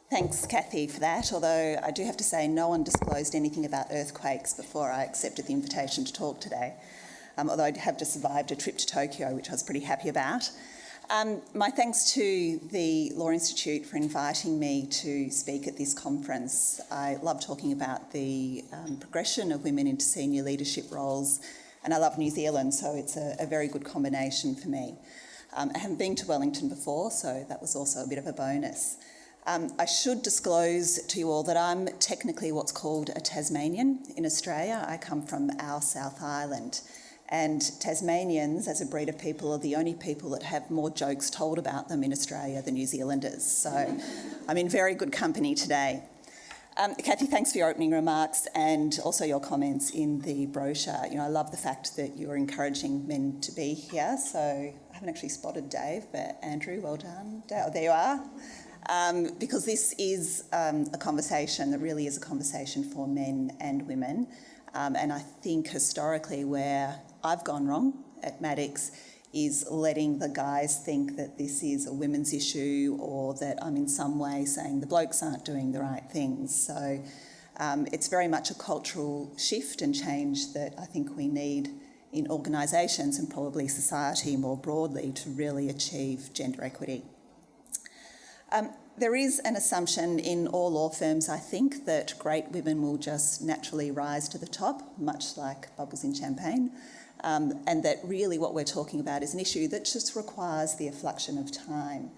Thanks, Kathy, for that, although I do have to say no one disclosed anything about earthquakes before I accepted the invitation to talk today, although I have just survived a trip to Tokyo, which I was pretty happy about. My thanks to the Law Institute for inviting me to speak at this conference. I love talking about the progression of women into senior leadership roles, and I love New Zealand, so it's a very good combination for me. I haven't been to Wellington before, so that was also a bit of a bonus. I should disclose to you all that I'm technically what's called a Tasmanian in Australia. I come from our South Island, and Tasmanians, as a breed of people, are the only people that have more jokes told about them in Australia than New Zealanders. So I'm in very good company today. Kathy, thanks for your opening remarks and also your comments in the brochure. I love the fact that you're encouraging men to be here. So I haven't actually spotted Dave, but Andrew, well done. Oh, there you are. Because this is a conversation that really is a conversation for men and women. And I think historically where I've gone wrong at Maddocks is letting the guys think that this is a women's issue or that I'm in some way saying the blokes aren't doing the right things. So it's very much a cultural shift and change that I think we need in organisations and probably society more broadly to really achieve gender equity. There is an assumption in all law firms, I think, that great women will just naturally rise to the top, much like bubbles in champagne, and that really what we're talking about is an issue that just requires the effluxion of time.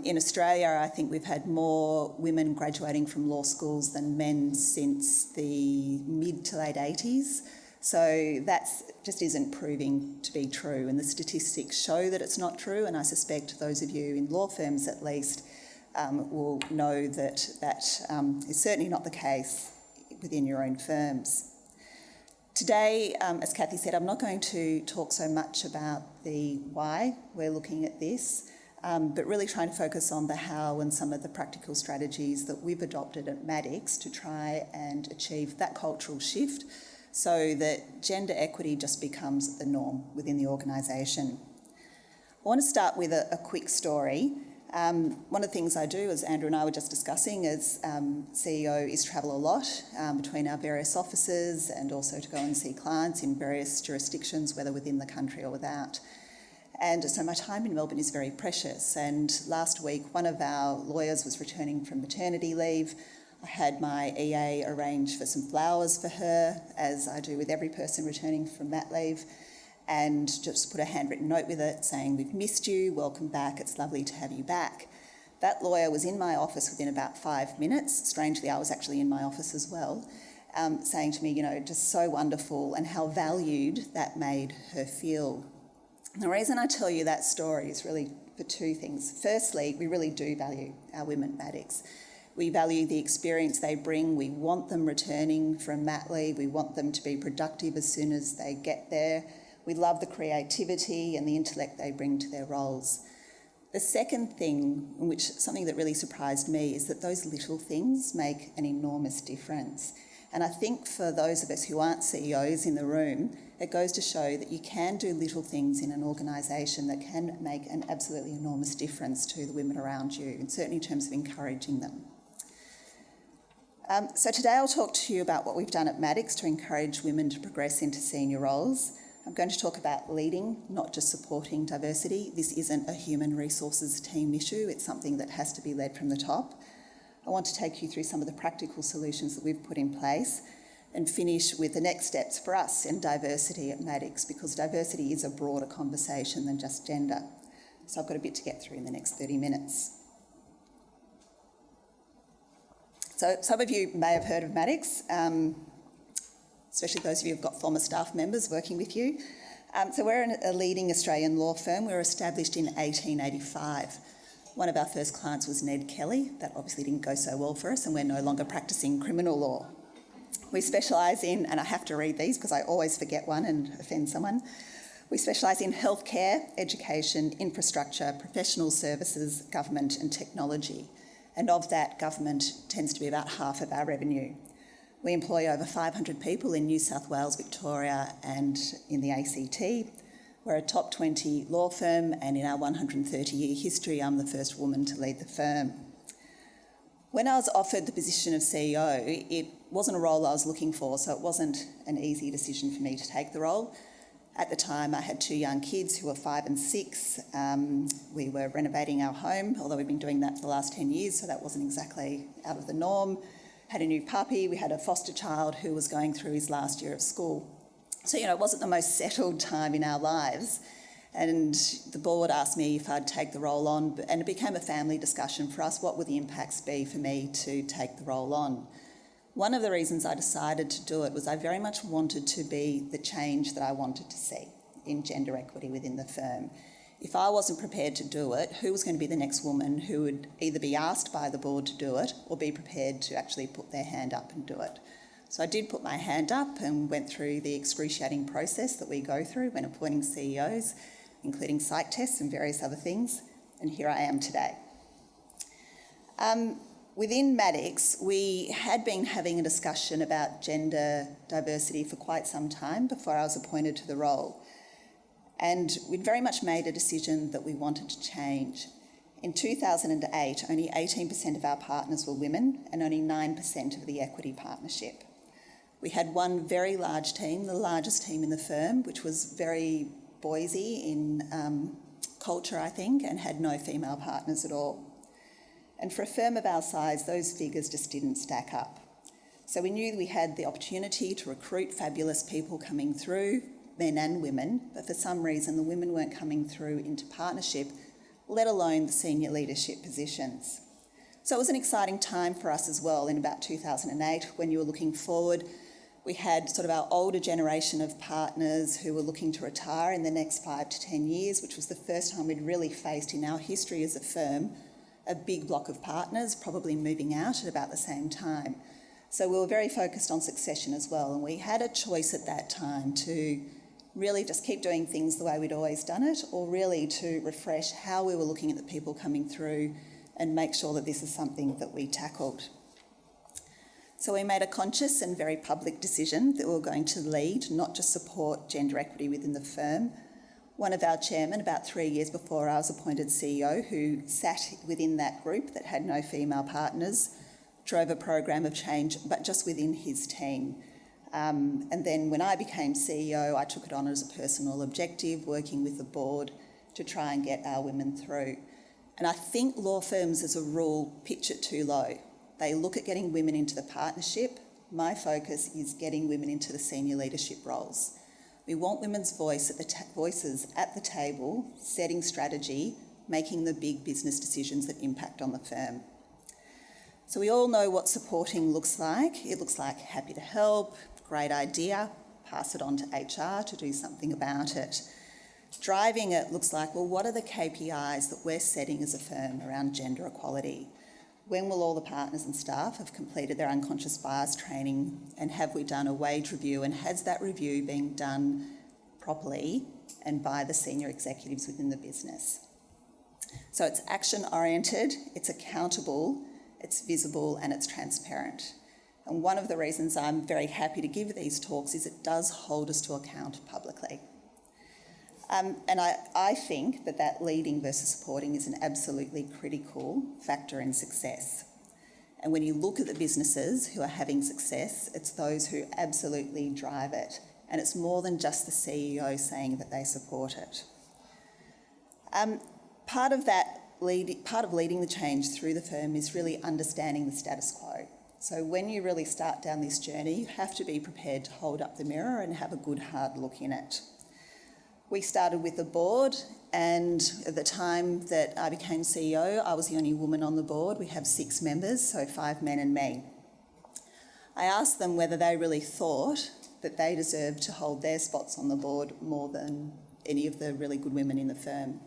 In Australia, I think we've had more women graduating from law schools than men since the mid to late 80s. So that just isn't proving to be true, and the statistics show that it's not true, and I suspect those of you in law firms at least will know that is certainly not the case within your own firms. Today, as Kathy said, I'm not going to talk so much about the why we're looking at this, but really trying to focus on the how and some of the practical strategies that we've adopted at Maddocks to try and achieve that cultural shift so that gender equity just becomes the norm within the organisation. I want to start with a quick story. One of the things I do, as Andrew and I were just discussing as CEO, is travel a lot between our various offices and also to go and see clients in various jurisdictions, whether within the country or without. And so my time in Melbourne is very precious. And last week, one of our lawyers was returning from maternity leave. I had my EA arrange for some flowers for her, as I do with every person returning from mat leave, and just put a handwritten note with it saying, "We've missed you, welcome back, it's lovely to have you back." That lawyer was in my office within about 5 minutes. Strangely, I was actually in my office as well, saying to me, just so wonderful and how valued that made her feel. And the reason I tell you that story is really for two things. Firstly, we really do value our women at Maddocks. We value the experience they bring. We want them returning from mat leave. We want them to be productive as soon as they get there. We love the creativity and the intellect they bring to their roles. The second thing, something that really surprised me, is that those little things make an enormous difference. And I think for those of us who aren't CEOs in the room, it goes to show that you can do little things in an organisation that can make an absolutely enormous difference to the women around you, and certainly in terms of encouraging them. So today I'll talk to you about what we've done at Maddocks to encourage women to progress into senior roles. I'm going to talk about leading, not just supporting diversity. This isn't a human resources team issue. It's something that has to be led from the top. I want to take you through some of the practical solutions that we've put in place and finish with the next steps for us in diversity at Maddocks, because diversity is a broader conversation than just gender. So I've got a bit to get through in the next 30 minutes. So some of you may have heard of Maddocks, especially those of you who've got former staff members working with you. So we're a leading Australian law firm. We were established in 1885. One of our first clients was Ned Kelly. That obviously didn't go so well for us, and we're no longer practising criminal law. We specialise in, and I have to read these because I always forget one and offend someone. We specialise in healthcare, education, infrastructure, professional services, government and technology. And of that, government tends to be about half of our revenue. We employ over 500 people in New South Wales, Victoria and in the ACT. We're a top 20 law firm, and in our 130-year history, I'm the first woman to lead the firm. When I was offered the position of CEO, it wasn't a role I was looking for, so it wasn't an easy decision for me to take the role. At the time, I had 2 young kids who were 5 and 6. We were renovating our home, although we've been doing that for the last 10 years, so that wasn't exactly out of the norm. Had a new puppy. We had a foster child who was going through his last year of school. So, it wasn't the most settled time in our lives. And the board asked me if I'd take the role on, and it became a family discussion for us. What would the impacts be for me to take the role on? One of the reasons I decided to do it was I very much wanted to be the change that I wanted to see in gender equity within the firm. If I wasn't prepared to do it, who was going to be the next woman who would either be asked by the board to do it or be prepared to actually put their hand up and do it? So I did put my hand up and went through the excruciating process that we go through when appointing CEOs, including psych tests and various other things, and here I am today. Within Maddocks, we had been having a discussion about gender diversity for quite some time before I was appointed to the role, and we'd very much made a decision that we wanted to change. In 2008, only 18% of our partners were women and only 9% of the equity partnership. We had one very large team, the largest team in the firm, which was very Boise in culture, I think, and had no female partners at all. And for a firm of our size, those figures just didn't stack up. So we knew we had the opportunity to recruit fabulous people coming through, men and women, but for some reason the women weren't coming through into partnership, let alone the senior leadership positions. So it was an exciting time for us as well in about 2008 when you were looking forward. We had sort of our older generation of partners who were looking to retire in the next 5 to 10 years, which was the first time we'd really faced in our history as a firm a big block of partners probably moving out at about the same time. So we were very focused on succession as well, and we had a choice at that time to really just keep doing things the way we'd always done it, or really to refresh how we were looking at the people coming through and make sure that this is something that we tackled. So we made a conscious and very public decision that we were going to lead, not just support gender equity within the firm. One of our chairmen, about 3 years before I was appointed CEO, who sat within that group that had no female partners, drove a program of change, but just within his team. And then when I became CEO, I took it on as a personal objective, working with the board to try and get our women through. And I think law firms, as a rule, pitch it too low. They look at getting women into the partnership. My focus is getting women into the senior leadership roles. We want women's voices at the table, setting strategy, making the big business decisions that impact on the firm. So we all know what supporting looks like. It looks like happy to help, great idea, pass it on to HR to do something about it. Driving it looks like, well, what are the KPIs that we're setting as a firm around gender equality? When will all the partners and staff have completed their unconscious bias training, and have we done a wage review, and has that review been done properly and by the senior executives within the business? So it's action-oriented, it's accountable, it's visible and it's transparent. And one of the reasons I'm very happy to give these talks is it does hold us to account publicly. And I think that leading versus supporting is an absolutely critical factor in success. And when you look at the businesses who are having success, it's those who absolutely drive it. And it's more than just the CEO saying that they support it. Part of leading the change through the firm is really understanding the status quo. So when you really start down this journey, you have to be prepared to hold up the mirror and have a good hard look in it. We started with the board, and at the time that I became CEO, I was the only woman on the board. We have 6 members, so 5 men and me. I asked them whether they really thought that they deserved to hold their spots on the board more than any of the really good women in the firm.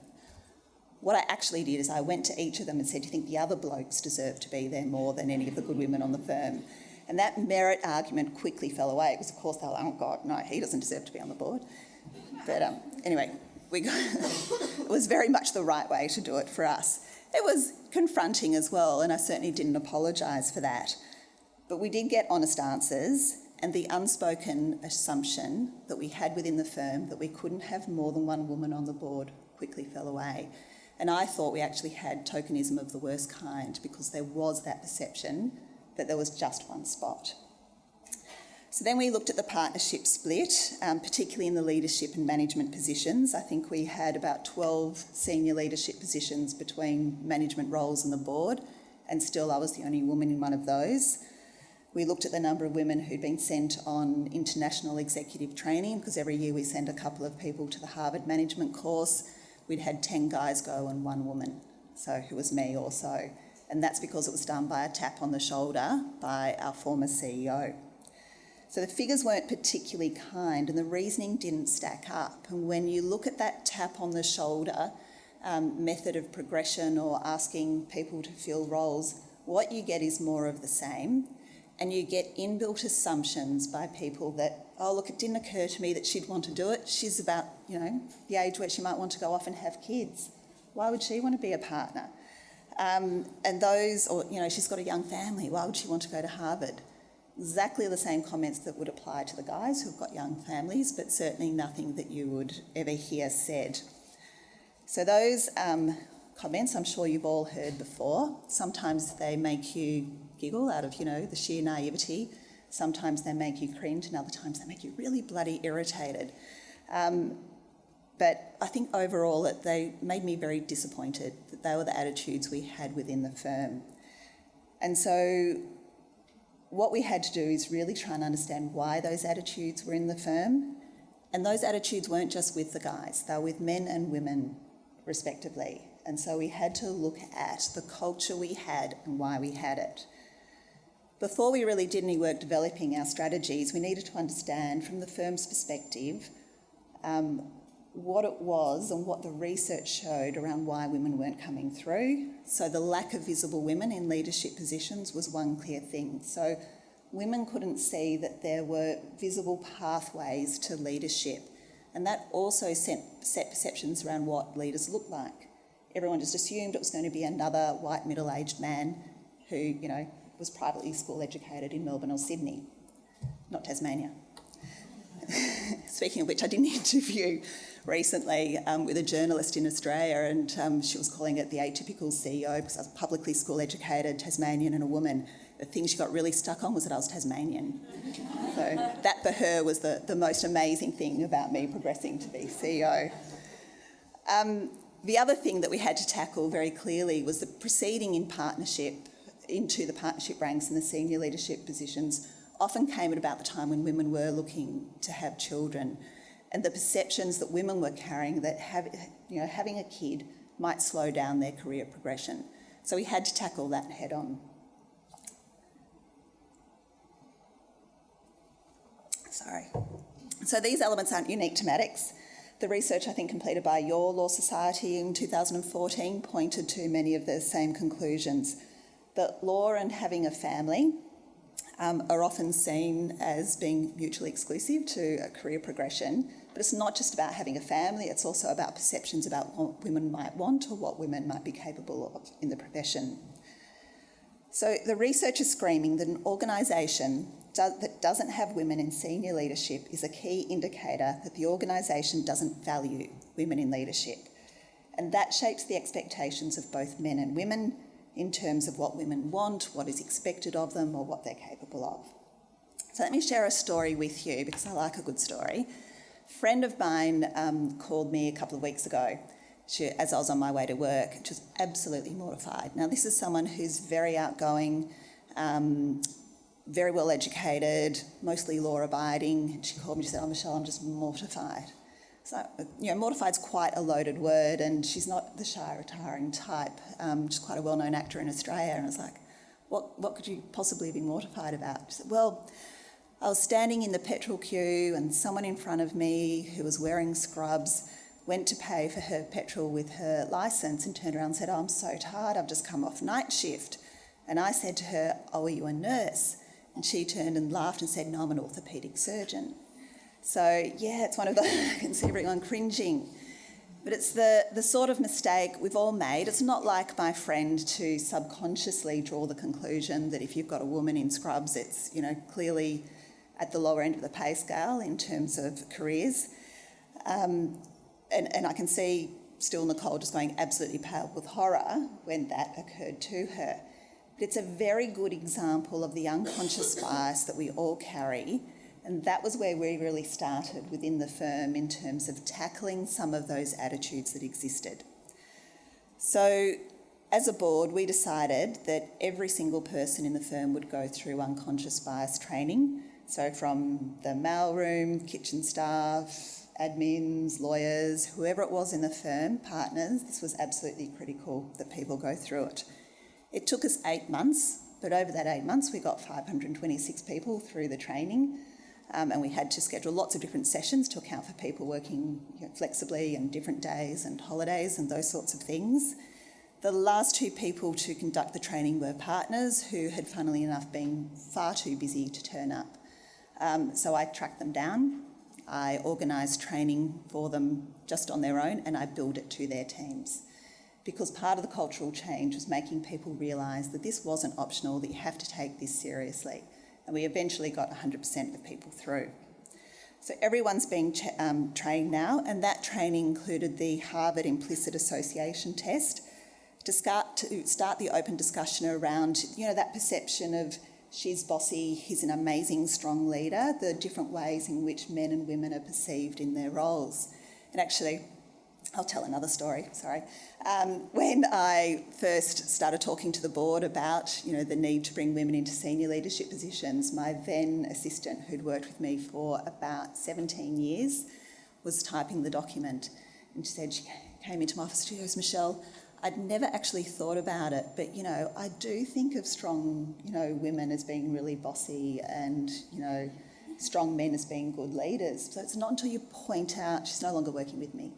What I actually did is I went to each of them and said, do you think the other blokes deserve to be there more than any of the good women on the firm? And that merit argument quickly fell away, because of course they were like, oh God, no, he doesn't deserve to be on the board. But anyway, it was very much the right way to do it for us. It was confronting as well, and I certainly didn't apologise for that. But we did get honest answers, and the unspoken assumption that we had within the firm that we couldn't have more than one woman on the board quickly fell away. And I thought we actually had tokenism of the worst kind because there was that perception that there was just one spot. So then we looked at the partnership split, particularly in the leadership and management positions. I think we had about 12 senior leadership positions between management roles and the board, and still I was the only woman in one of those. We looked at the number of women who'd been sent on international executive training, because every year we send a couple of people to the Harvard management course. We'd had 10 guys go and 1 woman, so who was me also. And that's because it was done by a tap on the shoulder by our former CEO. So the figures weren't particularly kind and the reasoning didn't stack up. And when you look at that tap on the shoulder method of progression or asking people to fill roles, what you get is more of the same. And you get inbuilt assumptions by people that, oh, look, it didn't occur to me that she'd want to do it. She's about, the age where she might want to go off and have kids. Why would she want to be a partner? And those, or, she's got a young family. Why would she want to go to Harvard? Exactly the same comments that would apply to the guys who've got young families, but certainly nothing that you would ever hear said. So those comments I'm sure you've all heard before. Sometimes they make you giggle out of, the sheer naivety. Sometimes they make you cringe and other times they make you really bloody irritated. But I think overall they made me very disappointed that they were the attitudes we had within the firm. And so what we had to do is really try and understand why those attitudes were in the firm. And those attitudes weren't just with the guys, they were with men and women respectively. And so we had to look at the culture we had and why we had it. Before we really did any work developing our strategies, we needed to understand from the firm's perspective what it was and what the research showed around why women weren't coming through. So the lack of visible women in leadership positions was one clear thing. So women couldn't see that there were visible pathways to leadership. And that also set perceptions around what leaders looked like. Everyone just assumed it was going to be another white middle-aged man who, was privately school educated in Melbourne or Sydney, not Tasmania. Speaking of which, I did an interview recently with a journalist in Australia, and she was calling it the atypical CEO because I was publicly school educated, Tasmanian and a woman. The thing she got really stuck on was that I was Tasmanian. So that for her was the most amazing thing about me progressing to be CEO. The other thing that we had to tackle very clearly was the proceeding into the partnership ranks and the senior leadership positions often came at about the time when women were looking to have children, and the perceptions that women were carrying that having a kid might slow down their career progression. So we had to tackle that head on. So these elements aren't unique to Maddocks. The research, I think, completed by your Law Society in 2014 pointed to many of the same conclusions. That law and having a family are often seen as being mutually exclusive to a career progression, but it's not just about having a family, it's also about perceptions about what women might want or what women might be capable of in the profession. So the research is screaming that an organisation that doesn't have women in senior leadership is a key indicator that the organisation doesn't value women in leadership. And that shapes the expectations of both men and women in terms of what women want, what is expected of them, or what they're capable of. So let me share a story with you because I like a good story. A friend of mine called me a couple of weeks ago as I was on my way to work. She was absolutely mortified. Now, this is someone who's very outgoing, very well educated, mostly law-abiding. She called me and she said, "Oh, Michelle, I'm just mortified." So, mortified's quite a loaded word, and she's not the shy, retiring type. She's quite a well-known actor in Australia, and I was like, what could you possibly be mortified about? She said, well, I was standing in the petrol queue and someone in front of me who was wearing scrubs went to pay for her petrol with her licence and turned around and said, "Oh, I'm so tired, I've just come off night shift." And I said to her, "Oh, are you a nurse?" And she turned and laughed and said, "No, I'm an orthopaedic surgeon." So, yeah, it's one of those, I can see everyone cringing. But it's the sort of mistake we've all made. It's not like my friend to subconsciously draw the conclusion that if you've got a woman in scrubs, it's, clearly at the lower end of the pay scale in terms of careers. And I can see still Nicole just going absolutely pale with horror when that occurred to her. But it's a very good example of the unconscious bias that we all carry, and that was where we really started within the firm in terms of tackling some of those attitudes that existed. So as a board, we decided that every single person in the firm would go through unconscious bias training. So from the mailroom, kitchen staff, admins, lawyers, whoever it was in the firm, partners, this was absolutely critical that people go through it. It took us 8 months, but over that 8 months we got 526 people through the training, and we had to schedule lots of different sessions to account for people working flexibly and different days and holidays and those sorts of things. The last 2 people to conduct the training were partners who had, funnily enough, been far too busy to turn up. So I tracked them down, I organised training for them just on their own, and I billed it to their teams. Because part of the cultural change was making people realise that this wasn't optional, that you have to take this seriously. And we eventually got 100% of people through. So everyone's being trained now, and that training included the Harvard Implicit Association test to start the open discussion around, that perception of she's bossy, he's an amazing, strong leader, the different ways in which men and women are perceived in their roles. And actually, I'll tell another story, sorry. When I first started talking to the board about, the need to bring women into senior leadership positions, my then assistant, who'd worked with me for about 17 years, was typing the document. And she came into my office, she goes, "Michelle, I'd never actually thought about it, but, I do think of strong, women as being really bossy and, strong men as being good leaders. So it's not until you point out," she's no longer working with me.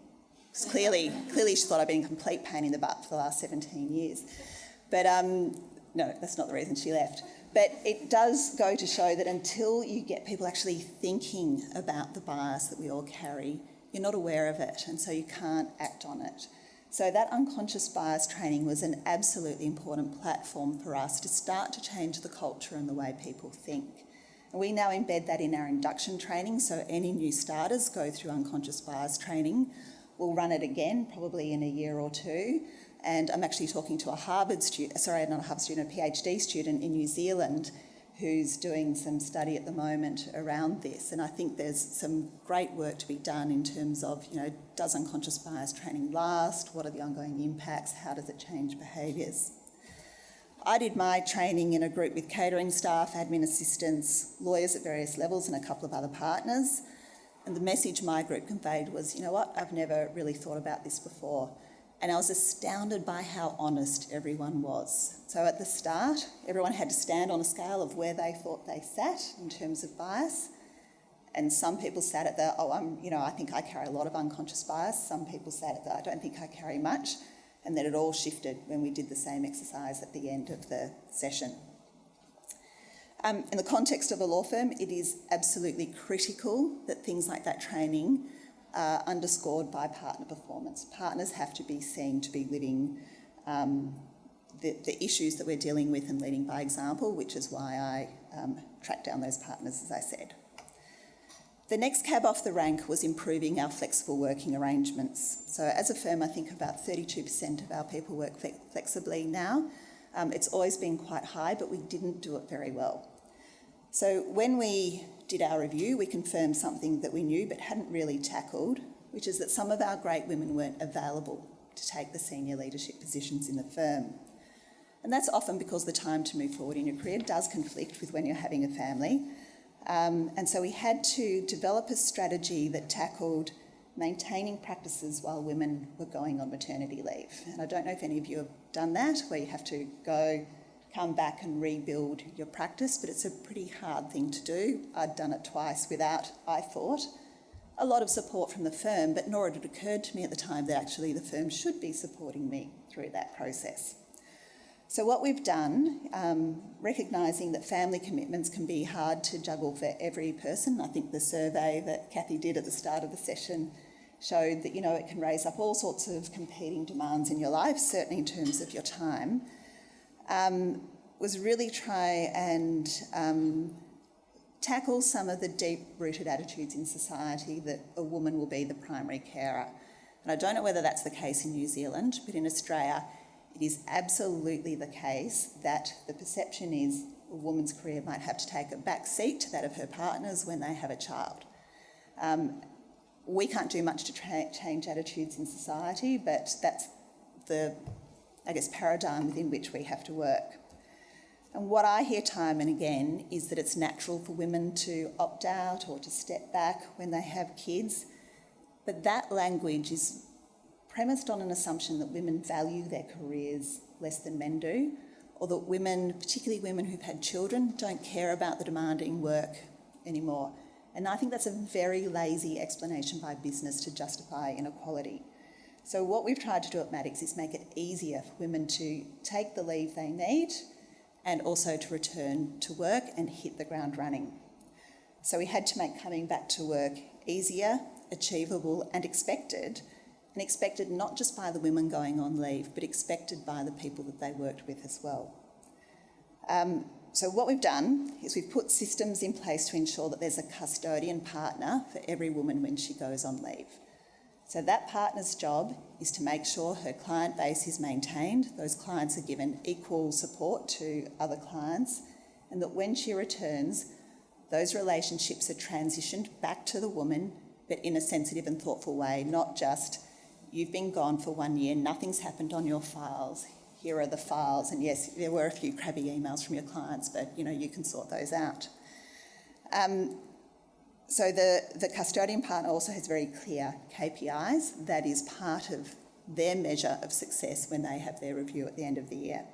Clearly she thought I'd been a complete pain in the butt for the last 17 years. But no, that's not the reason she left. But it does go to show that until you get people actually thinking about the bias that we all carry, you're not aware of it, and so you can't act on it. So that unconscious bias training was an absolutely important platform for us to start to change the culture and the way people think. And we now embed that in our induction training, so any new starters go through unconscious bias training. We'll run it again, probably in a year or 2. And I'm actually talking to a PhD student in New Zealand who's doing some study at the moment around this. And I think there's some great work to be done in terms of, does unconscious bias training last? What are the ongoing impacts? How does it change behaviours? I did my training in a group with catering staff, admin assistants, lawyers at various levels and a couple of other partners. And the message my group conveyed was, I've never really thought about this before. And I was astounded by how honest everyone was. So at the start, everyone had to stand on a scale of where they thought they sat in terms of bias. And some people sat at I think I carry a lot of unconscious bias. Some people sat at I don't think I carry much. And then it all shifted when we did the same exercise at the end of the session. In the context of a law firm, it is absolutely critical that things like that training are underscored by partner performance. Partners have to be seen to be living the issues that we're dealing with and leading by example, which is why I tracked down those partners, as I said. The next cab off the rank was improving our flexible working arrangements. So as a firm, I think about 32% of our people work flexibly now. It's always been quite high, but we didn't do it very well. So when we did our review, we confirmed something that we knew but hadn't really tackled, which is that some of our great women weren't available to take the senior leadership positions in the firm. And that's often because the time to move forward in your career does conflict with when you're having a family. And so we had to develop a strategy that tackled maintaining practices while women were going on maternity leave. And I don't know if any of you have done that, where you have to come back and rebuild your practice, but it's a pretty hard thing to do. I'd done it twice without, I thought, a lot of support from the firm, but nor had it occurred to me at the time that actually the firm should be supporting me through that process. So what we've done, recognising that family commitments can be hard to juggle for every person, I think the survey that Kathy did at the start of the session showed that, it can raise up all sorts of competing demands in your life, certainly in terms of your time, was really try and tackle some of the deep-rooted attitudes in society that a woman will be the primary carer. And I don't know whether that's the case in New Zealand, but in Australia, it is absolutely the case that the perception is a woman's career might have to take a back seat to that of her partners when they have a child. We can't do much to change attitudes in society, but that's the, paradigm within which we have to work. And what I hear time and again is that it's natural for women to opt out or to step back when they have kids, but that language is premised on an assumption that women value their careers less than men do, or that women, particularly women who've had children, don't care about the demanding work anymore. And I think that's a very lazy explanation by business to justify inequality. So what we've tried to do at Maddocks is make it easier for women to take the leave they need and also to return to work and hit the ground running. So we had to make coming back to work easier, achievable and expected not just by the women going on leave, but expected by the people that they worked with as well. So what we've done is we've put systems in place to ensure that there's a custodian partner for every woman when she goes on leave. So that partner's job is to make sure her client base is maintained, those clients are given equal support to other clients, and that when she returns, those relationships are transitioned back to the woman, but in a sensitive and thoughtful way, not just, you've been gone for 1 year, nothing's happened on your files, here are the files, and yes, there were a few crabby emails from your clients, but you can sort those out. So the custodian partner also has very clear KPIs. That is part of their measure of success when they have their review at the end of the year.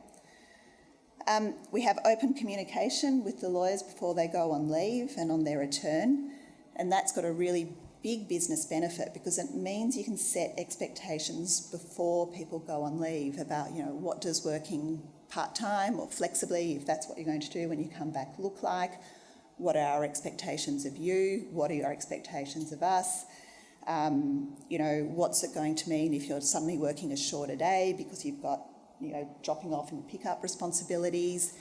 We have open communication with the lawyers before they go on leave and on their return, and that's got a really big business benefit because it means you can set expectations before people go on leave about, what does working part-time or flexibly, if that's what you're going to do when you come back, look like? What are our expectations of you? What are your expectations of us? What's it going to mean if you're suddenly working a shorter day because you've got, dropping off and pick-up responsibilities?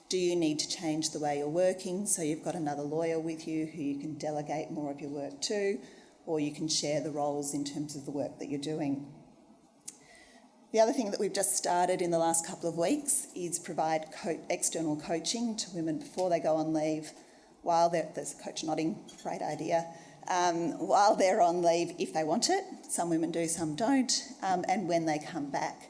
Do you need to change the way you're working so you've got another lawyer with you who you can delegate more of your work to, or you can share the roles in terms of the work that you're doing? The other thing that we've just started in the last couple of weeks is provide external coaching to women before they go on leave, while there's a coach nodding, great idea, while they're on leave if they want it. Some women do, some don't, and when they come back.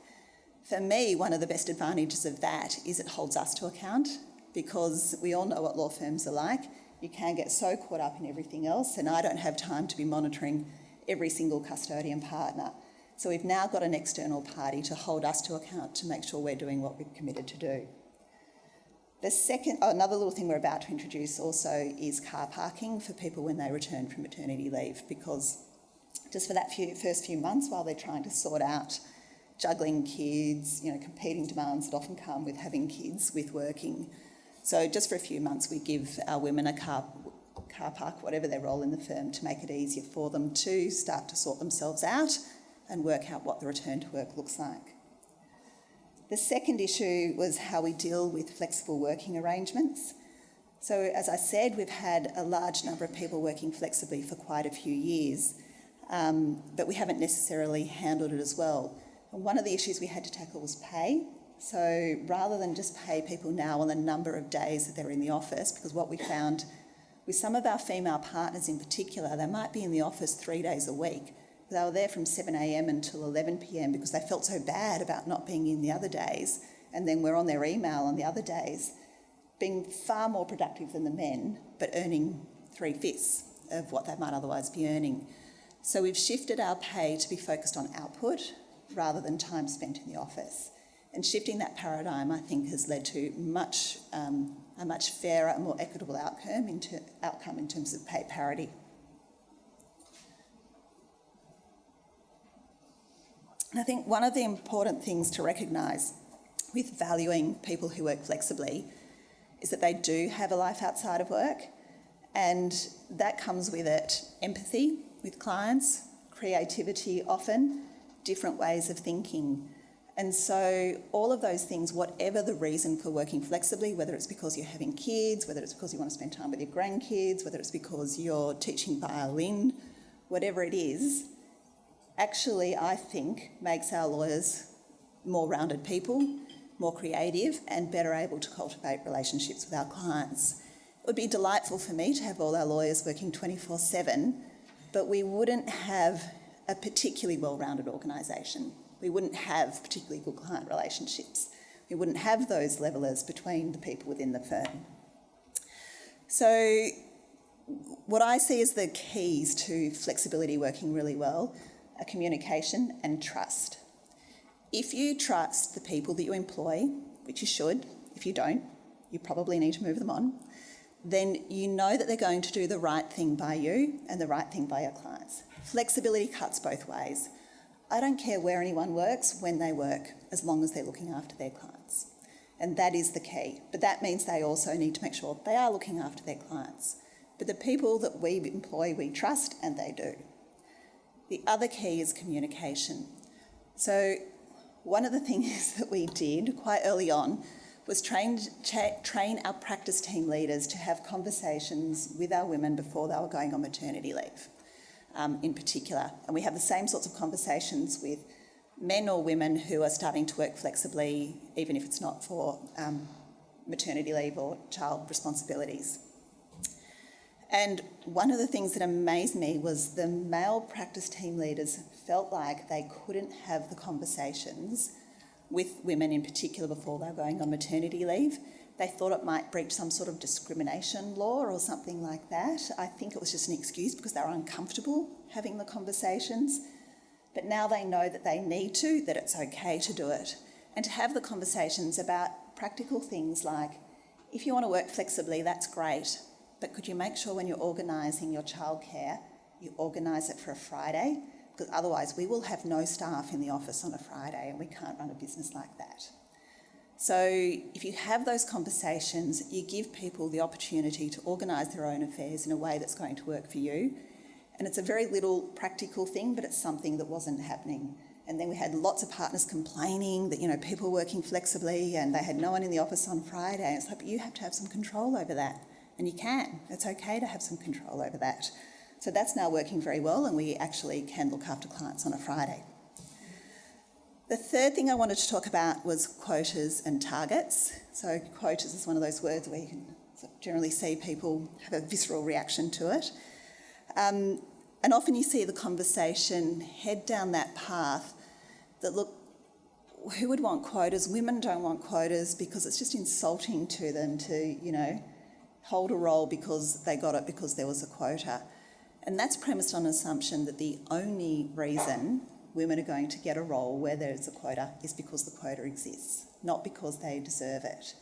For me, one of the best advantages of that is it holds us to account, because we all know what law firms are like. You can get so caught up in everything else, and I don't have time to be monitoring every single custodian partner. So we've now got an external party to hold us to account to make sure we're doing what we've committed to do. Another little thing we're about to introduce also is car parking for people when they return from maternity leave, because just for that first few months while they're trying to sort out juggling kids, competing demands that often come with having kids, with working. So just for a few months we give our women a car park, whatever their role in the firm, to make it easier for them to start to sort themselves out and work out what the return to work looks like. The second issue was how we deal with flexible working arrangements. So as I said, we've had a large number of people working flexibly for quite a few years, but we haven't necessarily handled it as well. And one of the issues we had to tackle was pay. So rather than just pay people now on the number of days that they're in the office, because what we found with some of our female partners in particular, they might be in the office 3 days a week. They were there from 7 a.m. until 11 p.m. because they felt so bad about not being in the other days, and then we're on their email on the other days, being far more productive than the men, but earning 3/5 of what they might otherwise be earning. So we've shifted our pay to be focused on output rather than time spent in the office. And shifting that paradigm, I think, has led to a much fairer and more equitable outcome in terms of pay parity. And I think one of the important things to recognise with valuing people who work flexibly is that they do have a life outside of work, and that comes with it empathy with clients, creativity often, different ways of thinking. And so all of those things, whatever the reason for working flexibly, whether it's because you're having kids, whether it's because you want to spend time with your grandkids, whether it's because you're teaching violin, whatever it is, actually, I think, makes our lawyers more rounded people, more creative and better able to cultivate relationships with our clients. It would be delightful for me to have all our lawyers working 24/7, but we wouldn't have a particularly well-rounded organisation. We wouldn't have particularly good client relationships. We wouldn't have those levellers between the people within the firm. So what I see as the keys to flexibility working really well are communication and trust. If you trust the people that you employ, which you should, if you don't, you probably need to move them on, then you know that they're going to do the right thing by you and the right thing by your clients. Flexibility cuts both ways. I don't care where anyone works, when they work, as long as they're looking after their clients. And that is the key. But that means they also need to make sure they are looking after their clients. But the people that we employ, we trust, and they do. The other key is communication. So one of the things that we did quite early on was train our practice team leaders to have conversations with our women before they were going on maternity leave, in particular. And we have the same sorts of conversations with men or women who are starting to work flexibly, even if it's not for maternity leave or child responsibilities. And one of the things that amazed me was the male practice team leaders felt like they couldn't have the conversations with women in particular before they were going on maternity leave. They thought it might breach some sort of discrimination law or something like that. I think it was just an excuse because they were uncomfortable having the conversations. But now they know that they need to, that it's okay to do it. And to have the conversations about practical things like, if you want to work flexibly, that's great, but could you make sure when you're organising your childcare, you organise it for a Friday? Because otherwise we will have no staff in the office on a Friday and we can't run a business like that. So if you have those conversations, you give people the opportunity to organise their own affairs in a way that's going to work for you. And it's a very little practical thing, but it's something that wasn't happening. And then we had lots of partners complaining that, people were working flexibly and they had no one in the office on Friday. And it's like, but you have to have some control over that. And you can. It's okay to have some control over that. So that's now working very well and we actually can look after clients on a Friday. The third thing I wanted to talk about was quotas and targets. So quotas is one of those words where you can generally see people have a visceral reaction to it. And often you see the conversation head down that path that, look, who would want quotas? Women don't want quotas because it's just insulting to them to, hold a role because they got it because there was a quota. And that's premised on an assumption that the only reason women are going to get a role where there's a quota is because the quota exists, not because they deserve it.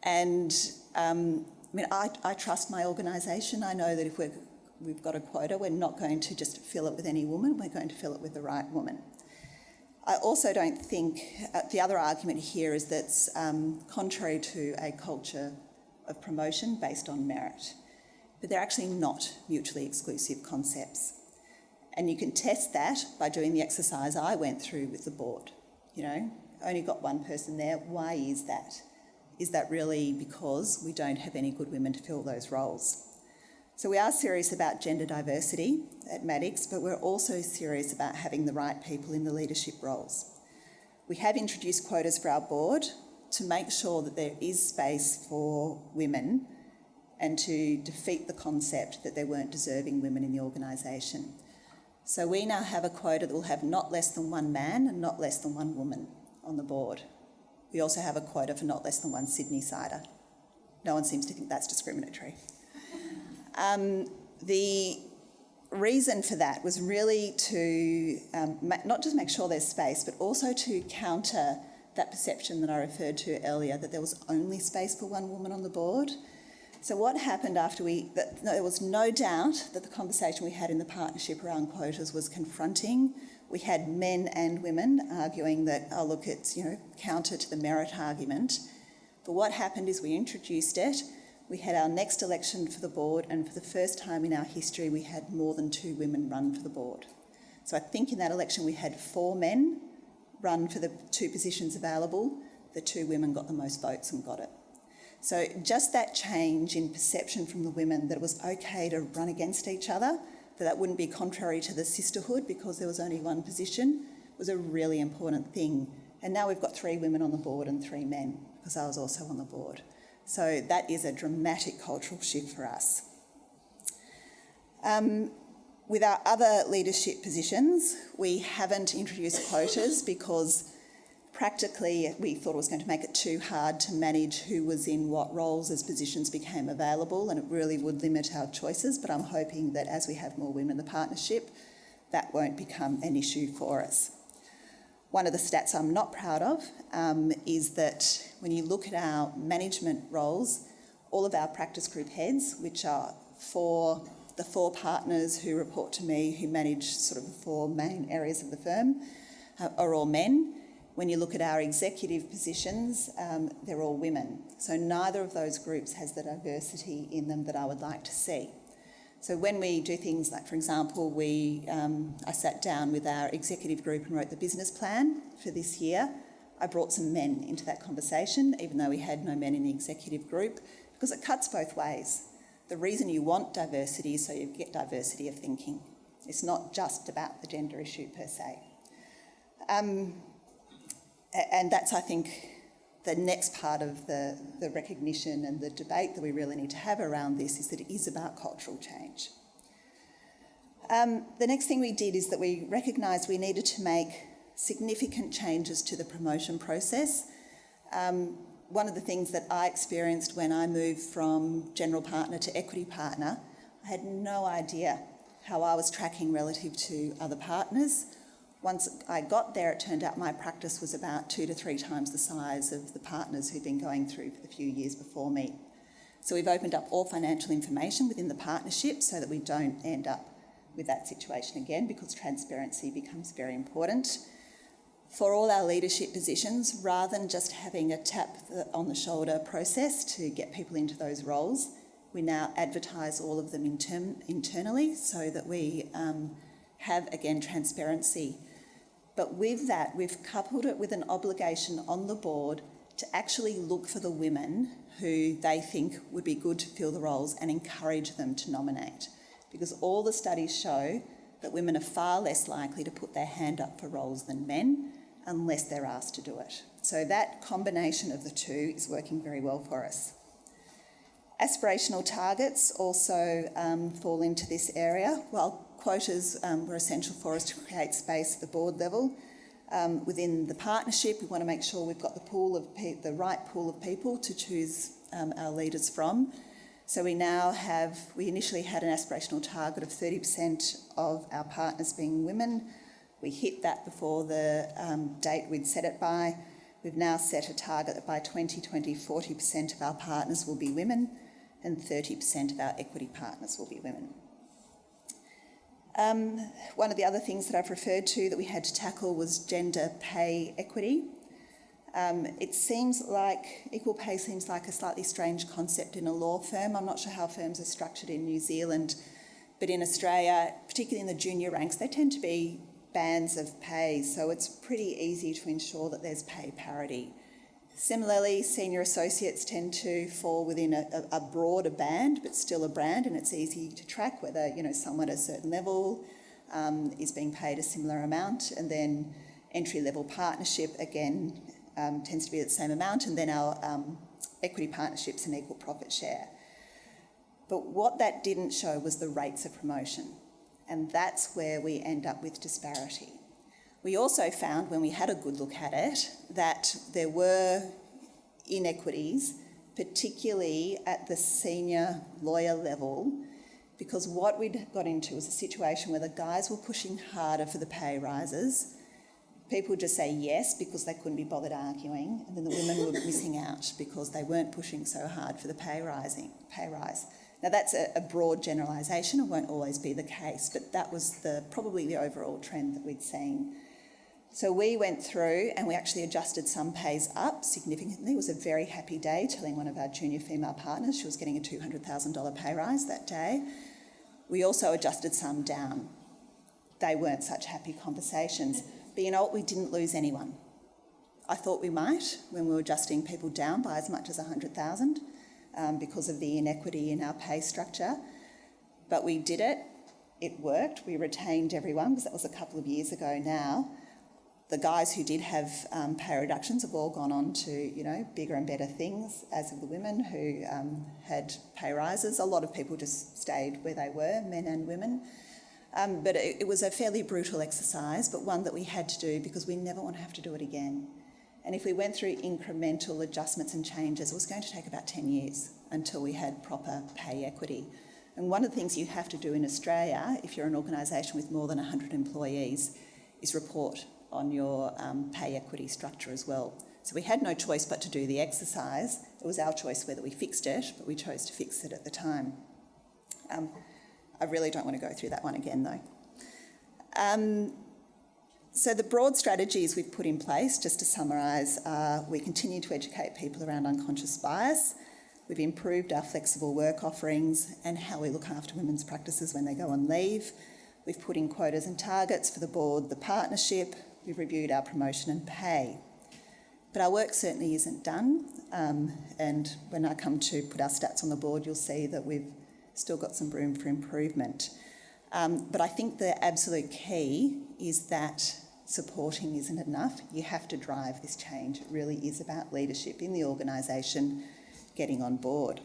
And I trust my organisation. I know that if we've got a quota, we're not going to just fill it with any woman, we're going to fill it with the right woman. I also don't think, the other argument here is that's contrary to a culture of promotion based on merit. But they're actually not mutually exclusive concepts. And you can test that by doing the exercise I went through with the board. Only got one person there. Why is that? Is that really because we don't have any good women to fill those roles? So we are serious about gender diversity at Maddocks, but we're also serious about having the right people in the leadership roles. We have introduced quotas for our board to make sure that there is space for women and to defeat the concept that there weren't deserving women in the organisation. So we now have a quota that will have not less than one man and not less than one woman on the board. We also have a quota for not less than one Sydney-sider. No one seems to think that's discriminatory. The reason for that was really to not just make sure there's space, but also to counter that perception that I referred to earlier, that there was only space for one woman on the board. So what happened after there was no doubt that the conversation we had in the partnership around quotas was confronting. We had men and women arguing that, it's, counter to the merit argument. But what happened is we introduced it. We had our next election for the board, and for the first time in our history, we had more than 2 women run for the board. So I think in that election we had 4 men run for the 2 positions available. The 2 women got the most votes and got it. So just that change in perception from the women that it was okay to run against each other that wouldn't be contrary to the sisterhood because there was only one position, was a really important thing. And now we've got 3 women on the board and 3 men, because I was also on the board. So that is a dramatic cultural shift for us. With our other leadership positions, we haven't introduced quotas because practically we thought it was going to make it too hard to manage who was in what roles as positions became available, and it really would limit our choices. But I'm hoping that as we have more women in the partnership, that won't become an issue for us. One of the stats I'm not proud of is that when you look at our management roles, all of our practice group heads, which are the 4 partners who report to me, who manage sort of the 4 main areas of the firm, are all men. When you look at our executive positions, they're all women. So neither of those groups has the diversity in them that I would like to see. So when we do things like, for example, I sat down with our executive group and wrote the business plan for this year. I brought some men into that conversation, even though we had no men in the executive group, because it cuts both ways. The reason you want diversity is so you get diversity of thinking. It's not just about the gender issue per se. And that's, I think, the next part of the recognition and the debate that we really need to have around this, is that it is about cultural change. The next thing we did is that we recognised we needed to make significant changes to the promotion process. One of the things that I experienced when I moved from general partner to equity partner, I had no idea how I was tracking relative to other partners. Once I got there, it turned out my practice was about 2 to 3 times the size of the partners who'd been going through for the few years before me. So we've opened up all financial information within the partnership so that we don't end up with that situation again, because transparency becomes very important. For all our leadership positions, rather than just having a tap on the shoulder process to get people into those roles, we now advertise all of them internally so that we have, again, transparency. But with that, we've coupled it with an obligation on the board to actually look for the women who they think would be good to fill the roles and encourage them to nominate. Because all the studies show that women are far less likely to put their hand up for roles than men unless they're asked to do it. So that combination of the two is working very well for us. Aspirational targets also fall into this area. While quotas were essential for us to create space at the board level, within the partnership, we want to make sure we've got the right pool of people to choose our leaders from. So we initially had an aspirational target of 30% of our partners being women. We hit that before the date we'd set it by. We've now set a target that by 2020, 40% of our partners will be women and 30% of our equity partners will be women. One of the other things that I've referred to that we had to tackle was gender pay equity. It seems like equal pay seems like a slightly strange concept in a law firm. I'm not sure how firms are structured in New Zealand, but in Australia, particularly in the junior ranks, they tend to be bands of pay, so it's pretty easy to ensure that there's pay parity. Similarly, senior associates tend to fall within a broader band, but still a brand, and it's easy to track whether someone at a certain level is being paid a similar amount, and then entry-level partnership again tends to be at the same amount, and then our equity partnerships an equal profit share. But what that didn't show was the rates of promotion, and that's where we end up with disparity. We also found, when we had a good look at it, that there were inequities, particularly at the senior lawyer level, because what we'd got into was a situation where the guys were pushing harder for the pay rises. People would just say yes because they couldn't be bothered arguing, and then the women were missing out because they weren't pushing so hard for the pay rise. Now that's a broad generalisation, it won't always be the case, but that was probably the overall trend that we'd seen. So we went through and we actually adjusted some pays up significantly. It was a very happy day telling one of our junior female partners she was getting a $200,000 pay rise that day. We also adjusted some down. They weren't such happy conversations. But you know what, we didn't lose anyone. I thought we might when we were adjusting people down by as much as 100,000 because of the inequity in our pay structure. But we did it, it worked. We retained everyone, because that was a couple of years ago now. The guys who did have pay reductions have all gone on to, bigger and better things, as have the women who had pay rises. A lot of people just stayed where they were, men and women. But it was a fairly brutal exercise, but one that we had to do because we never want to have to do it again. And if we went through incremental adjustments and changes, it was going to take about 10 years until we had proper pay equity. And one of the things you have to do in Australia, if you're an organisation with more than 100 employees, is report on your pay equity structure as well. So we had no choice but to do the exercise. It was our choice whether we fixed it, but we chose to fix it at the time. I really don't want to go through that one again though. So the broad strategies we've put in place, just to summarise, are we continue to educate people around unconscious bias. We've improved our flexible work offerings and how we look after women's practices when they go on leave. We've put in quotas and targets for the board, the partnership. We've reviewed our promotion and pay. But our work certainly isn't done. And when I come to put our stats on the board, you'll see that we've still got some room for improvement. But I think the absolute key is that supporting isn't enough. You have to drive this change. It really is about leadership in the organisation getting on board.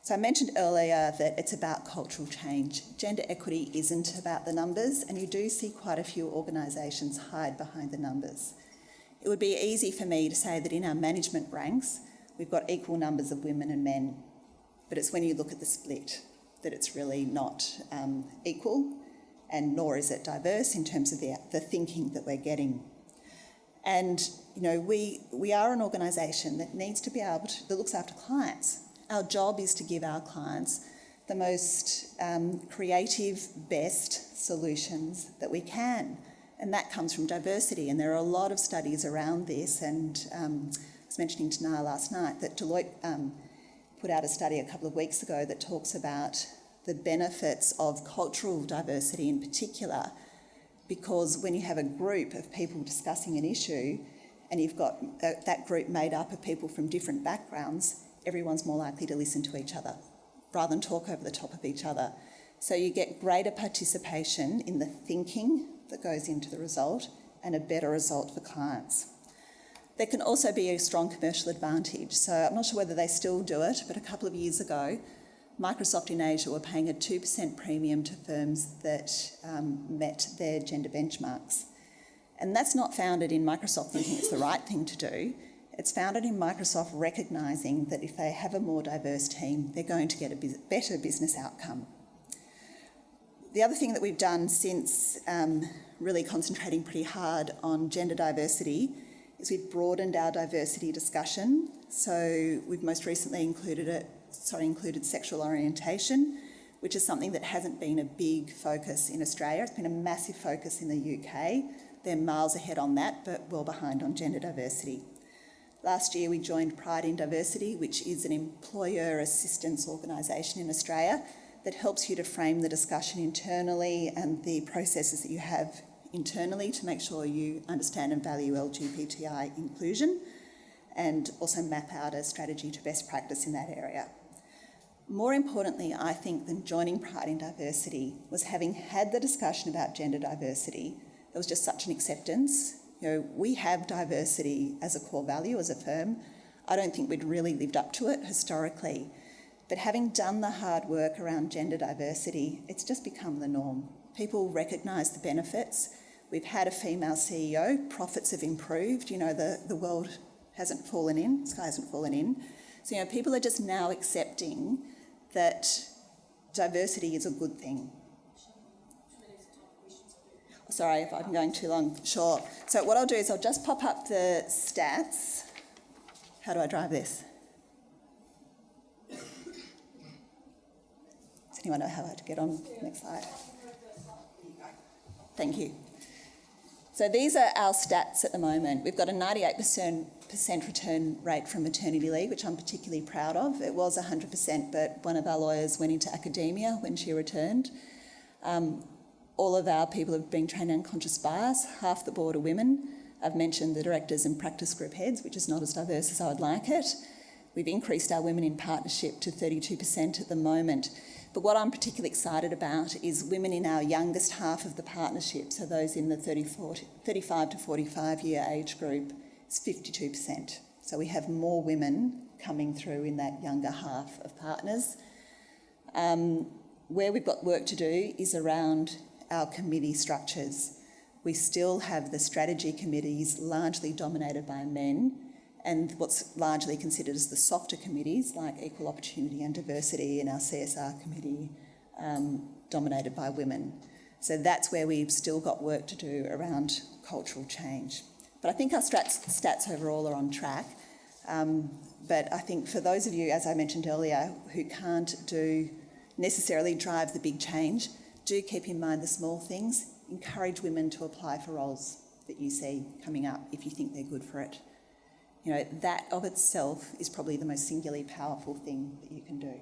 So I mentioned earlier that it's about cultural change. Gender equity isn't about the numbers, and you do see quite a few organisations hide behind the numbers. It would be easy for me to say that in our management ranks, we've got equal numbers of women and men, but it's when you look at the split that it's really not equal, and nor is it diverse in terms of the thinking that we're getting. And, we are an organisation that needs to be able to, that looks after clients. Our job is to give our clients the most creative, best solutions that we can. And that comes from diversity. And there are a lot of studies around this. And I was mentioning to Niall last night that Deloitte put out a study a couple of weeks ago that talks about the benefits of cultural diversity in particular, because when you have a group of people discussing an issue and you've got that group made up of people from different backgrounds, everyone's more likely to listen to each other rather than talk over the top of each other. So you get greater participation in the thinking that goes into the result and a better result for clients. There can also be a strong commercial advantage. So I'm not sure whether they still do it, but a couple of years ago, Microsoft in Asia were paying a 2% premium to firms that met their gender benchmarks. And that's not founded in Microsoft thinking it's the right thing to do. It's founded in Microsoft recognising that if they have a more diverse team, they're going to get a better business outcome. The other thing that we've done since really concentrating pretty hard on gender diversity is we've broadened our diversity discussion. So we've most recently included sexual orientation, which is something that hasn't been a big focus in Australia. It's been a massive focus in the UK. They're miles ahead on that, but well behind on gender diversity. Last year we joined Pride in Diversity, which is an employer assistance organisation in Australia that helps you to frame the discussion internally and the processes that you have internally to make sure you understand and value LGBTI inclusion, and also map out a strategy to best practice in that area. More importantly, I think, than joining Pride in Diversity was having had the discussion about gender diversity. There was just such an acceptance. We have diversity as a core value as a firm. I don't think we'd really lived up to it historically. But having done the hard work around gender diversity, it's just become the norm. People recognise the benefits. We've had a female CEO, profits have improved, the world hasn't fallen in, the sky hasn't fallen in. So, people are just now accepting that diversity is a good thing. Sorry if I'm going too long. Sure. So what I'll do is I'll just pop up the stats. How do I drive this? Does anyone know how to get on the next slide? Thank you. So these are our stats at the moment. We've got a 98% return rate from maternity leave, which I'm particularly proud of. It was 100%, but one of our lawyers went into academia when she returned. All of our people have been trained in unconscious bias. Half the board are women. I've mentioned the directors and practice group heads, which is not as diverse as I would like it. We've increased our women in partnership to 32% at the moment. But what I'm particularly excited about is women in our youngest half of the partnership, so those in the 35 to 45 year age group, is 52%. So we have more women coming through in that younger half of partners. Where we've got work to do is around our committee structures. We still have the strategy committees largely dominated by men, and what's largely considered as the softer committees like equal opportunity and diversity and our CSR committee dominated by women. So that's where we've still got work to do around cultural change. But I think our stats overall are on track. But I think for those of you, as I mentioned earlier, who can't necessarily drive the big change, do keep in mind the small things. Encourage women to apply for roles that you see coming up if you think they're good for it. You know, that of itself is probably the most singularly powerful thing that you can do.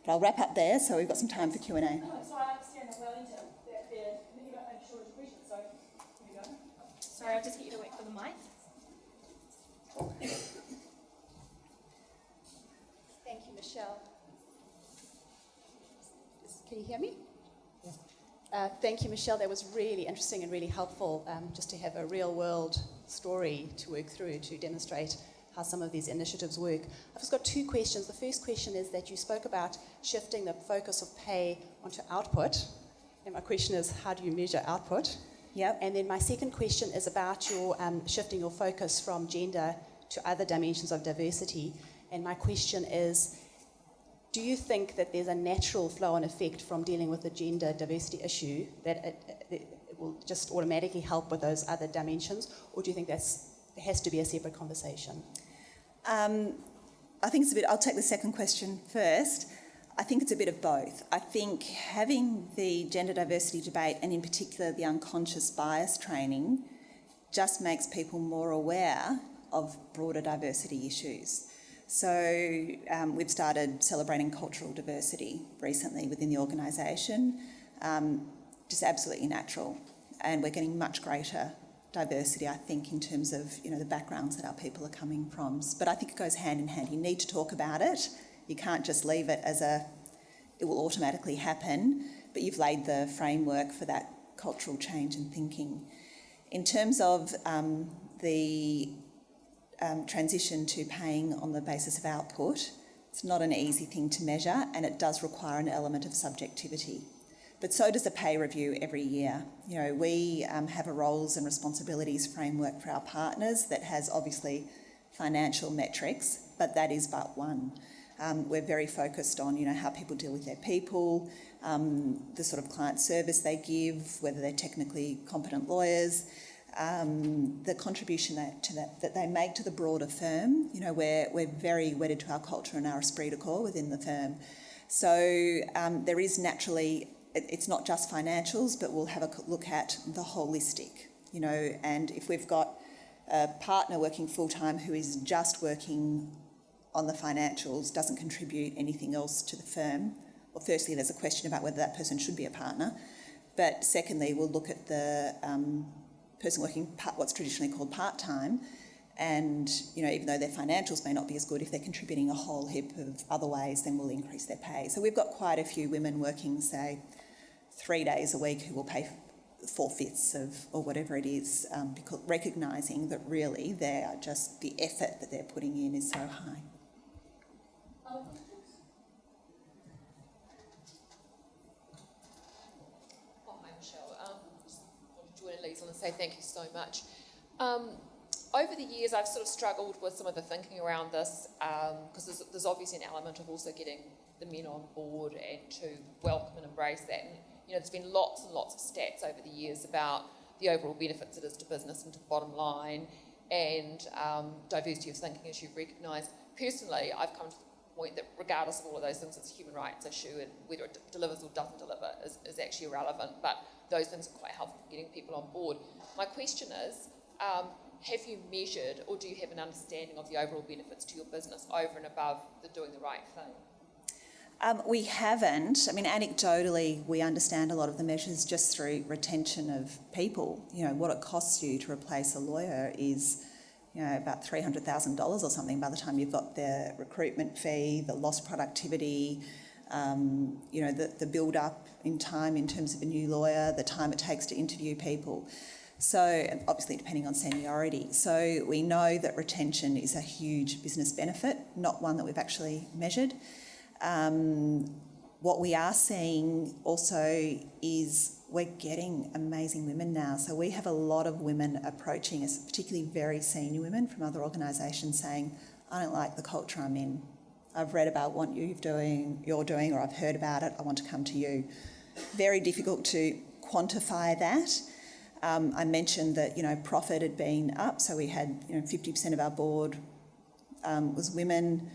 But I'll wrap up there, so we've got some time for Q&A. No, so I understand the Wellington that they're thinking about making sure it's a question, so here you go. Sorry, I'll just get you to wait for the mic. Thank you, Michelle. Can you hear me? Thank you, Michelle. That was really interesting and really helpful just to have a real-world story to work through to demonstrate how some of these initiatives work. I've just got two questions. The first question is that you spoke about shifting the focus of pay onto output. And my question is, how do you measure output? Yep. And then my second question is about your shifting your focus from gender to other dimensions of diversity. And my question is, do you think that there's a natural flow-on effect from dealing with the gender diversity issue that it will just automatically help with those other dimensions, or do you think it has to be a separate conversation? I think it's a bit. I'll take the second question first. I think it's a bit of both. I think having the gender diversity debate, and in particular the unconscious bias training, just makes people more aware of broader diversity issues. So we've started celebrating cultural diversity recently within the organisation, just absolutely natural. And we're getting much greater diversity, I think, in terms of, you know, the backgrounds that our people are coming from. But I think it goes hand in hand. You need to talk about it. You can't just leave it as it will automatically happen, but you've laid the framework for that cultural change and thinking. In terms of the transition to paying on the basis of output, it's not an easy thing to measure, and it does require an element of subjectivity. But so does a pay review every year. You know, we have a roles and responsibilities framework for our partners that has obviously financial metrics, but that is but one. We're very focused on, you know, how people deal with their people, the sort of client service they give, whether they're technically competent lawyers, the contribution that they make to the broader firm. You know, we're very wedded to our culture and our esprit de corps within the firm. So there is naturally, it's not just financials, but we'll have a look at the holistic, you know, and if we've got a partner working full-time who is just working on the financials, doesn't contribute anything else to the firm, well, firstly, there's a question about whether that person should be a partner, but secondly, we'll look at the person working what's traditionally called part-time, and, you know, even though their financials may not be as good, if they're contributing a whole heap of other ways, then we'll increase their pay. So we've got quite a few women working, say, 3 days a week who will pay 4/5 of, or whatever it is, because recognising that really they are just, the effort that they're putting in is so high. Hi, Michelle. Just want to join Elise and say thank you so much. Over the years, I've sort of struggled with some of the thinking around this, because there's obviously an element of also getting the men on board and to welcome and embrace that. And, you know, there's been lots and lots of stats over the years about the overall benefits it is to business and to the bottom line, and diversity of thinking, as you've recognised. Personally, I've come to the point that regardless of all of those things, it's a human rights issue, and whether it delivers or doesn't deliver is actually irrelevant, but those things are quite helpful for getting people on board. My question is, have you measured, or do you have an understanding of the overall benefits to your business over and above the doing the right thing? We haven't. I mean, anecdotally, we understand a lot of the measures just through retention of people. You know, what it costs you to replace a lawyer is, you know, about $300,000 or something by the time you've got their recruitment fee, the lost productivity, the build-up in time in terms of a new lawyer, the time it takes to interview people. So, and obviously depending on seniority. So we know that retention is a huge business benefit, not one that we've actually measured. What we are seeing also is we're getting amazing women now. So we have a lot of women approaching us, particularly very senior women from other organisations, saying, I don't like the culture I'm in. I've read about what you're doing, or I've heard about it, I want to come to you. Very difficult to quantify that. I mentioned that, profit had been up, so we had, 50% of our board was women,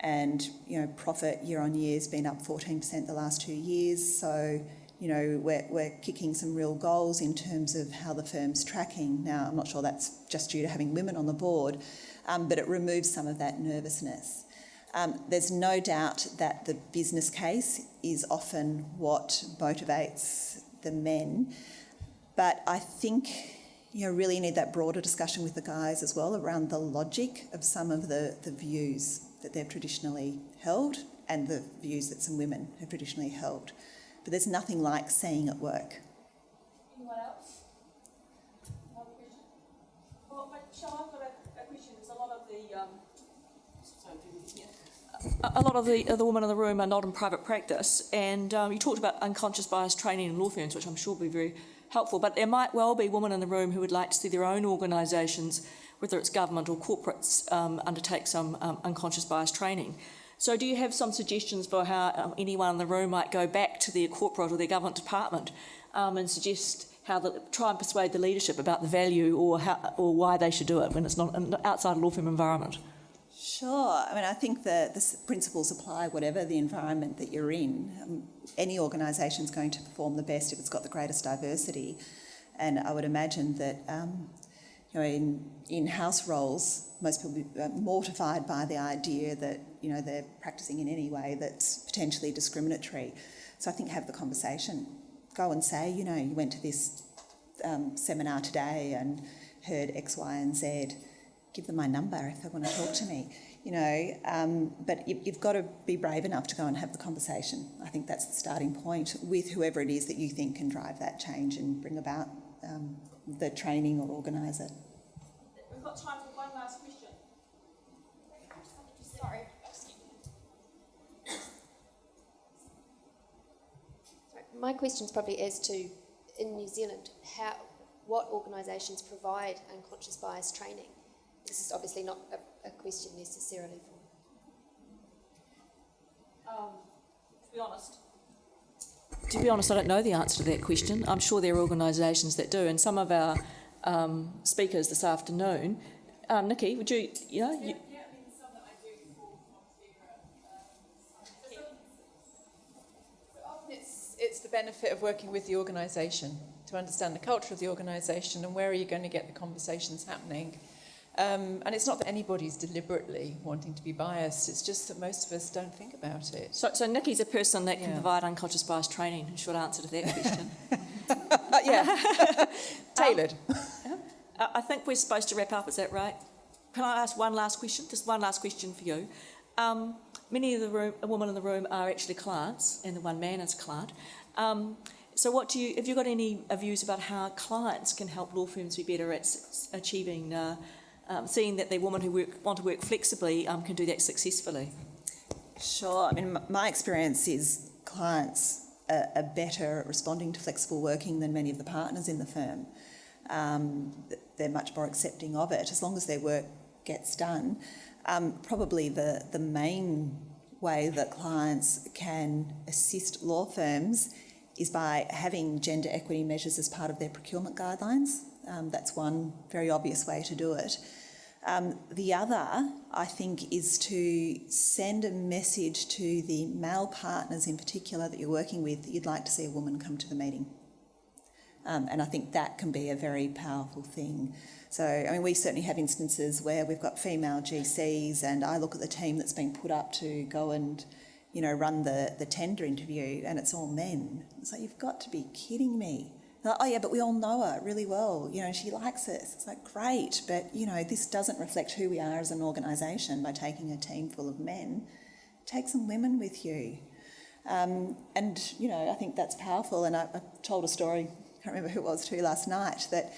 and, profit year on year has been up 14% the last 2 years. So, we're kicking some real goals in terms of how the firm's tracking. Now, I'm not sure that's just due to having women on the board, but it removes some of that nervousness. There's no doubt that the business case is often what motivates the men, but I think really need that broader discussion with the guys as well around the logic of some of the views that they've traditionally held and the views that some women have traditionally held. But there's nothing like seeing it work. Anyone else? Another question? Well, Michelle, I've got a question. There's a lot of the women in the room are not in private practice, and you talked about unconscious bias training in law firms, which I'm sure will be very helpful, but there might well be women in the room who would like to see their own organisations, whether it's government or corporates, undertake some unconscious bias training. So do you have some suggestions for how anyone in the room might go back to their corporate or their government department and suggest try and persuade the leadership about the value or why they should do it when it's not outside a law firm environment? Sure. I mean, I think the principles apply whatever the environment that you're in. Any organisation is going to perform the best if it's got the greatest diversity. And I would imagine that, in house roles, most people are mortified by the idea that, they're practising in any way that's potentially discriminatory. So I think have the conversation. Go and say, you went to this seminar today and heard X, Y and Z. Give them my number if they want to talk to me, but you've got to be brave enough to go and have the conversation. I think that's the starting point with whoever it is that you think can drive that change and bring about the training or organise it. We've got time for one last question. Sorry. My question's probably as to, in New Zealand, what organisations provide unconscious bias training? This is obviously not a question necessarily for... To be honest, I don't know the answer to that question. I'm sure there are organisations that do, and some of our speakers this afternoon. Nikki, would you, Yeah, I mean, some that I do for so often it's the benefit of working with the organisation to understand the culture of the organisation and where are you going to get the conversations happening. And it's not that anybody's deliberately wanting to be biased, it's just that most of us don't think about it. So Nikki's a person that can provide unconscious bias training. Short answer to that question. Tailored. I think we're supposed to wrap up, is that right? Can I ask one last question? Just one last question for you. Many of the women in the room are actually clients, and the one man is a client. So have you got any views about how clients can help law firms be better at achieving, seeing that the women who want to work flexibly can do that successfully? Sure. I mean, my experience is clients are better at responding to flexible working than many of the partners in the firm. They're much more accepting of it, as long as their work gets done. Probably the main way that clients can assist law firms is by having gender equity measures as part of their procurement guidelines. That's one very obvious way to do it. The other, I think, is to send a message to the male partners in particular that you're working with that you'd like to see a woman come to the meeting. And I think that can be a very powerful thing. So, I mean, we certainly have instances where we've got female GCs, and I look at the team that's been put up to go and, run the tender interview, and it's all men. It's like, you've got to be kidding me. They're like, oh yeah, but we all know her really well. She likes us. It's like, great, but, this doesn't reflect who we are as an organisation by taking a team full of men. Take some women with you. And, you know, I think that's powerful. And I told a story, I can't remember who it was to last night, that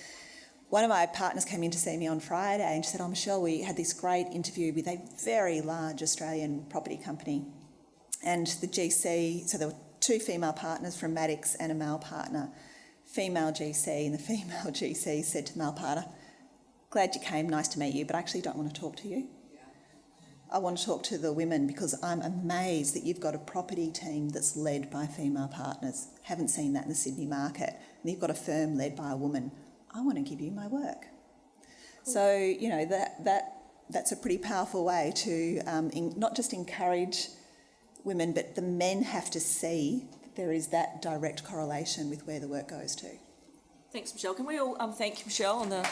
one of my partners came in to see me on Friday and she said, "Oh, Michelle, we had this great interview with a very large Australian property company." And the GC, so there were 2 female partners from Maddox and a male partner, female GC, and the female GC said to the male partner, "Glad you came, nice to meet you, but I actually don't want to talk to you. I want to talk to the women because I'm amazed that you've got a property team that's led by female partners. Haven't seen that in the Sydney market. And you've got a firm led by a woman. I want to give you my work." So, you know, that's a pretty powerful way to not just encourage women, but the men have to see that there is that direct correlation with where the work goes to. Thanks, Michelle. Can we all thank Michelle and the